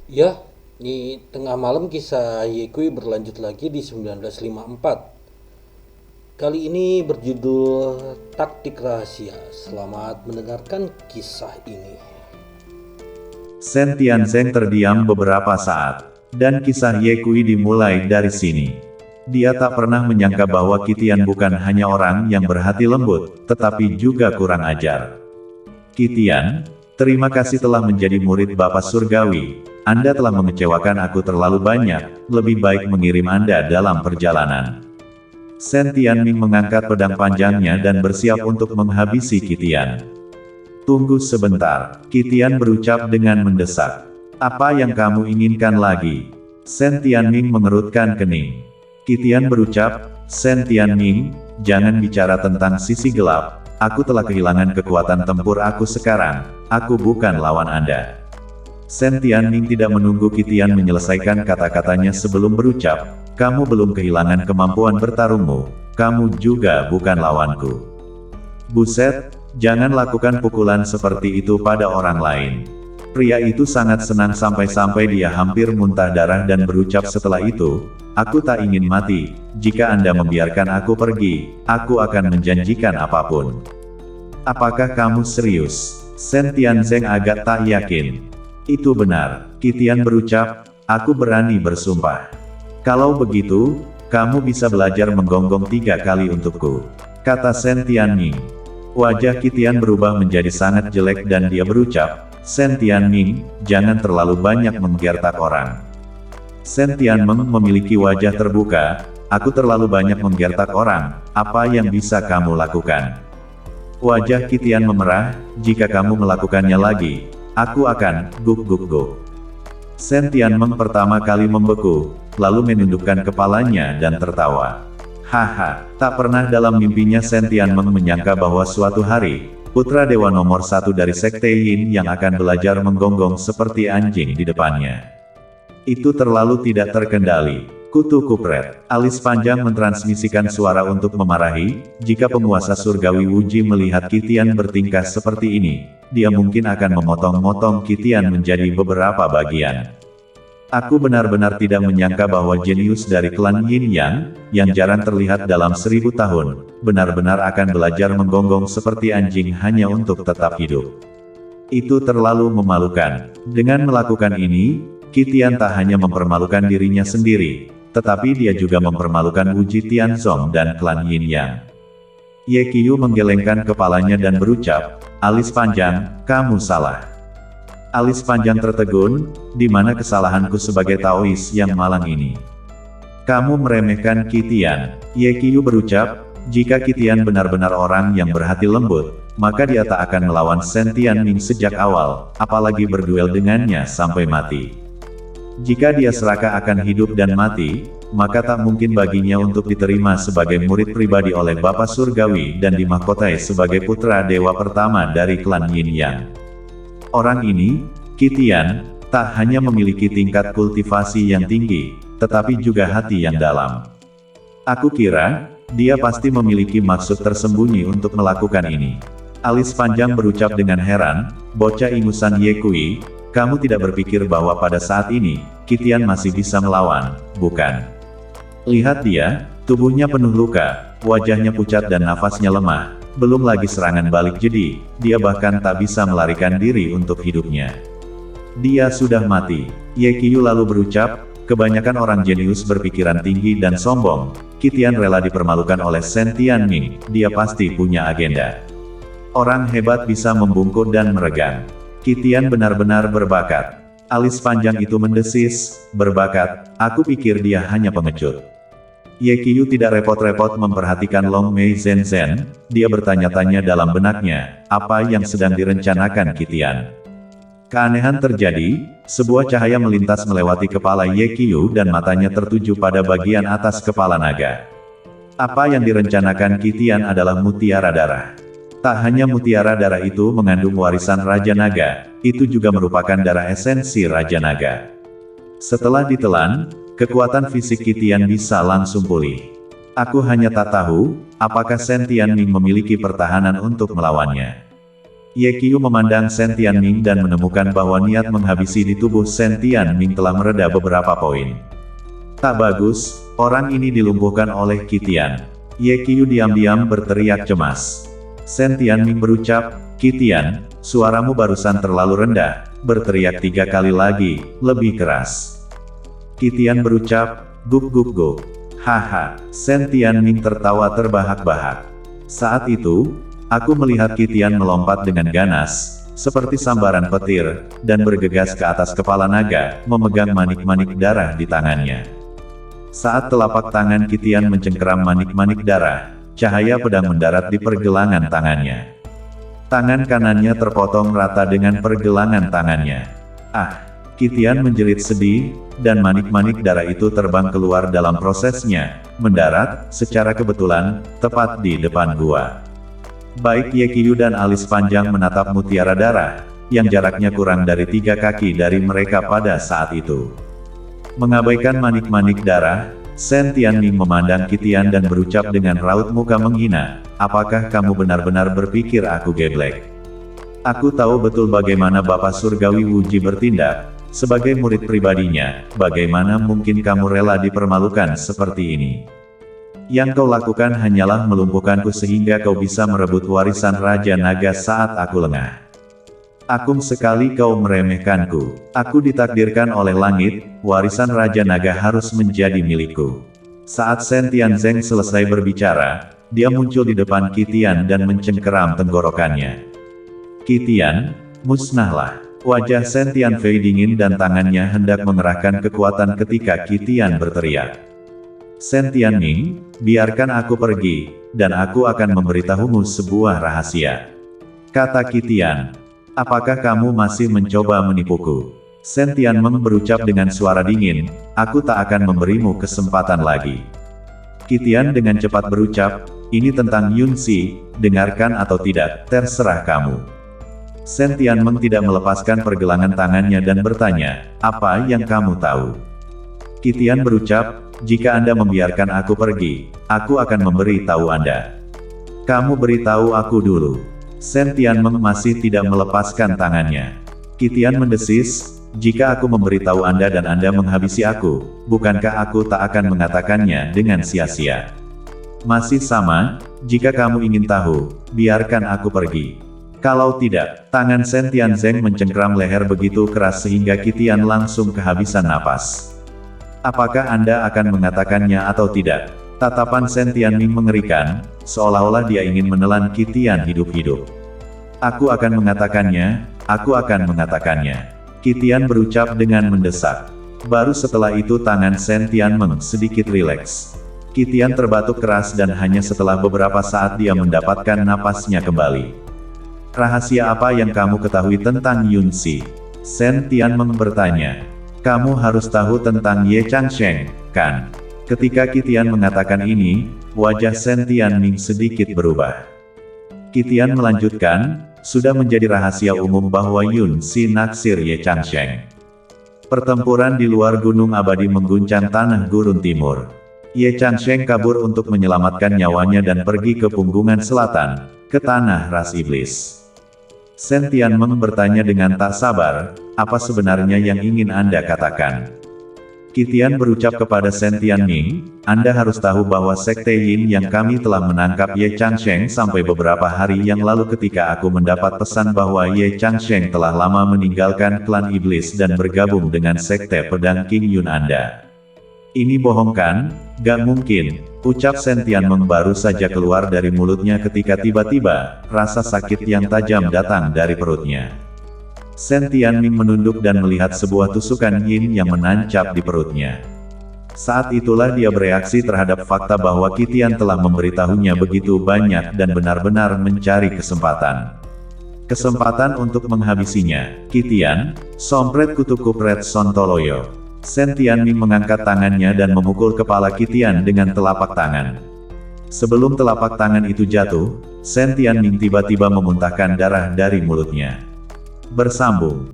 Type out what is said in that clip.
Ya, di tengah malam kisah Yekui berlanjut lagi di 1954. Kali ini berjudul Taktik Rahasia. Selamat mendengarkan kisah ini. Shen Tianzeng terdiam beberapa saat, dan kisah Ye Kui dimulai dari sini. Dia tak pernah menyangka bahwa Qitian bukan hanya orang yang berhati lembut, tetapi juga kurang ajar. Qitian, terima kasih telah menjadi murid Bapak Surgawi. Anda telah mengecewakan aku terlalu banyak, lebih baik mengirim Anda dalam perjalanan. Shen Tianming mengangkat pedang panjangnya dan bersiap untuk menghabisi Qitian. Tunggu sebentar, Qitian berucap dengan mendesak. Apa yang kamu inginkan lagi? Shen Tianming mengerutkan kening. Qitian berucap, Shen Tianming, jangan bicara tentang sisi gelap. Aku telah kehilangan kekuatan tempur aku sekarang. Aku bukan lawan Anda. Shen Tianming tidak menunggu Qitian menyelesaikan kata-katanya sebelum berucap, kamu belum kehilangan kemampuan bertarungmu. Kamu juga bukan lawanku. Buset, jangan lakukan pukulan seperti itu pada orang lain. Pria itu sangat senang sampai-sampai dia hampir muntah darah dan berucap setelah itu, aku tak ingin mati, jika Anda membiarkan aku pergi, aku akan menjanjikan apapun. Apakah kamu serius? Shen Tianzeng agak tak yakin. Itu benar, Qitian berucap, aku berani bersumpah. Kalau begitu, kamu bisa belajar menggonggong 3 kali untukku, kata Shen Tianming. Wajah Qitian berubah menjadi sangat jelek dan dia berucap, Shen Tianming, jangan terlalu banyak menggertak orang. Shen Tianming memiliki wajah terbuka, aku terlalu banyak menggertak orang, apa yang bisa kamu lakukan? Wajah Qitian memerah, jika kamu melakukannya lagi, aku akan, guk. Shen Tianming pertama kali membeku, lalu menundukkan kepalanya dan tertawa. Haha, tak pernah dalam mimpinya Shen Tianming menyangka bahwa suatu hari, putra dewa nomor 1 dari Sekte Yin yang akan belajar menggonggong seperti anjing di depannya. Itu terlalu tidak terkendali. Kutu kupret, alis panjang mentransmisikan suara untuk memarahi, jika penguasa surgawi Wuji melihat Qitian bertingkah seperti ini, dia mungkin akan memotong-motong Qitian menjadi beberapa bagian. Aku benar-benar tidak menyangka bahwa jenius dari klan Yin yang jarang terlihat dalam 1000 tahun, benar-benar akan belajar menggonggong seperti anjing hanya untuk tetap hidup. Itu terlalu memalukan. Dengan melakukan ini, Qitian tak hanya mempermalukan dirinya sendiri, tetapi dia juga mempermalukan Wuji Tianzong dan klan Yin Yang. Ye Qiyu menggelengkan kepalanya dan berucap, alis panjang, kamu salah. Alis panjang tertegun, di mana kesalahanku sebagai Taois yang malang ini? Kamu meremehkan Qitian. Ye Qiyu berucap, jika Qitian benar-benar orang yang berhati lembut, maka dia tak akan melawan Shen Tianming sejak awal, apalagi berduel dengannya sampai mati. Jika dia serakah akan hidup dan mati, maka tak mungkin baginya untuk diterima sebagai murid pribadi oleh Bapak Surgawi dan dimahkotai sebagai putra dewa pertama dari klan Yin Yang. Orang ini, Qitian, tak hanya memiliki tingkat kultivasi yang tinggi, tetapi juga hati yang dalam. Aku kira, dia pasti memiliki maksud tersembunyi untuk melakukan ini. Alis panjang berucap dengan heran, bocah ingusan Ye Kui, kamu tidak berpikir bahwa pada saat ini, Qitian masih bisa melawan, bukan? Lihat dia, tubuhnya penuh luka, wajahnya pucat dan nafasnya lemah. Belum lagi serangan balik jadi, dia bahkan tak bisa melarikan diri untuk hidupnya. Dia sudah mati. Ye Qiyu lalu berucap, kebanyakan orang jenius berpikiran tinggi dan sombong, Qitian rela dipermalukan oleh Shen Tianming, dia pasti punya agenda. Orang hebat bisa membungkuk dan meregang. Qitian benar-benar berbakat. Alis panjang itu mendesis, berbakat, aku pikir dia hanya pengecut. Ye Qiyu tidak repot-repot memperhatikan Long Mei Zhen, dia bertanya-tanya dalam benaknya, apa yang sedang direncanakan Qitian. Keanehan terjadi, sebuah cahaya melintas melewati kepala Ye Qiyu dan matanya tertuju pada bagian atas kepala naga. Apa yang direncanakan Qitian adalah mutiara darah. Tak hanya mutiara darah itu mengandung warisan Raja Naga, itu juga merupakan darah esensi Raja Naga. Setelah ditelan, kekuatan fisik Qitian bisa langsung pulih. Aku hanya tak tahu, apakah Shen Tianming memiliki pertahanan untuk melawannya. Ye Qiu memandang Shen Tianming dan menemukan bahwa niat menghabisi di tubuh Shen Tianming telah mereda beberapa poin. Tak bagus, orang ini dilumpuhkan oleh Qitian. Ye Qiu diam-diam berteriak cemas. Shen Tianming berucap, "Qitian, suaramu barusan terlalu rendah, berteriak 3 kali lagi, lebih keras." Qitian berucap, "Guk guk guk." Haha, Shen Tianming tertawa terbahak-bahak. Saat itu, aku melihat Qitian melompat dengan ganas, seperti sambaran petir, dan bergegas ke atas kepala naga, memegang manik-manik darah di tangannya. Saat telapak tangan Qitian mencengkeram manik-manik darah, cahaya pedang mendarat di pergelangan tangannya. Tangan kanannya terpotong rata dengan pergelangan tangannya. Ah! Qitian menjerit sedih, dan manik-manik darah itu terbang keluar dalam prosesnya, mendarat, secara kebetulan, tepat di depan gua. Baik Ye Qiu dan alis panjang menatap mutiara darah, yang jaraknya kurang dari 3 kaki dari mereka pada saat itu. Mengabaikan manik-manik darah, Shen Tianming memandang Qitian dan berucap dengan raut muka menghina, "Apakah kamu benar-benar berpikir aku geblek? Aku tahu betul bagaimana Bapak Surgawi Wuji bertindak. Sebagai murid pribadinya, bagaimana mungkin kamu rela dipermalukan seperti ini? Yang kau lakukan hanyalah melumpuhkanku sehingga kau bisa merebut warisan Raja Naga saat aku lengah. Akum sekali kau meremehkanku. Aku ditakdirkan oleh langit, warisan Raja Naga harus menjadi milikku." Saat Shen Tianzeng selesai berbicara, dia muncul di depan Qitian dan mencengkeram tenggorokannya. "Qitian, musnahlah." Wajah Shen Tianfei dingin dan tangannya hendak mengerahkan kekuatan ketika Qitian berteriak. "Shen Tianming, biarkan aku pergi, dan aku akan memberitahumu sebuah rahasia," kata Qitian. "Apakah kamu masih mencoba menipuku?" Shen Tianming berucap dengan suara dingin, "Aku tak akan memberimu kesempatan lagi." Qitian dengan cepat berucap, "Ini tentang Yunxi, dengarkan atau tidak, terserah kamu." Shen Tianming tidak melepaskan pergelangan tangannya dan bertanya, "Apa yang kamu tahu?" Qitian berucap, "Jika Anda membiarkan aku pergi, aku akan memberi tahu Anda." "Kamu beritahu aku dulu." Shen Tianming masih tidak melepaskan tangannya. Qitian mendesis, "Jika aku memberitahu Anda dan Anda menghabisi aku, bukankah aku tak akan mengatakannya dengan sia-sia? Masih sama, jika kamu ingin tahu, biarkan aku pergi. Kalau tidak." Tangan Shen Tianzeng mencengkeram leher begitu keras sehingga Qitian langsung kehabisan napas. "Apakah Anda akan mengatakannya atau tidak?" Tatapan Shen Tianming mengerikan, seolah-olah dia ingin menelan Qitian hidup-hidup. "Aku akan mengatakannya, aku akan mengatakannya." Qitian berucap dengan mendesak. Baru setelah itu tangan Shen Tianming sedikit rileks. Qitian terbatuk keras dan hanya setelah beberapa saat dia mendapatkan napasnya kembali. "Rahasia apa yang kamu ketahui tentang Yunxi?" Shen Tianming bertanya. "Kamu harus tahu tentang Ye Changsheng, kan?" Ketika Qitian mengatakan ini, wajah Shen Tianming sedikit berubah. Qitian melanjutkan, "Sudah menjadi rahasia umum bahwa Yunxi naksir Ye Changsheng. Pertempuran di luar Gunung Abadi mengguncang tanah gurun timur. Ye Changsheng kabur untuk menyelamatkan nyawanya dan pergi ke Punggungan Selatan, ke tanah ras iblis." Shen Tianming bertanya dengan tak sabar, "Apa sebenarnya yang ingin Anda katakan?" Qitian berucap kepada Shen Tianming, "Anda harus tahu bahwa Sekte Yin yang kami telah menangkap Ye Changsheng sampai beberapa hari yang lalu ketika aku mendapat pesan bahwa Ye Changsheng telah lama meninggalkan klan iblis dan bergabung dengan Sekte Pedang King Yun Anda." "Ini bohong kan? Gak mungkin," ucap Shen Tianming baru saja keluar dari mulutnya ketika tiba-tiba, rasa sakit yang tajam datang dari perutnya. Shen Tianming menunduk dan melihat sebuah tusukan yin yang menancap di perutnya. Saat itulah dia bereaksi terhadap fakta bahwa Qitian telah memberitahunya begitu banyak dan benar-benar mencari kesempatan. Kesempatan untuk menghabisinya. "Qitian, sompret kutu kupret sontoloyo." Shen Tianming mengangkat tangannya dan memukul kepala Qitian dengan telapak tangan. Sebelum telapak tangan itu jatuh, Shen Tianming tiba-tiba memuntahkan darah dari mulutnya. Bersambung.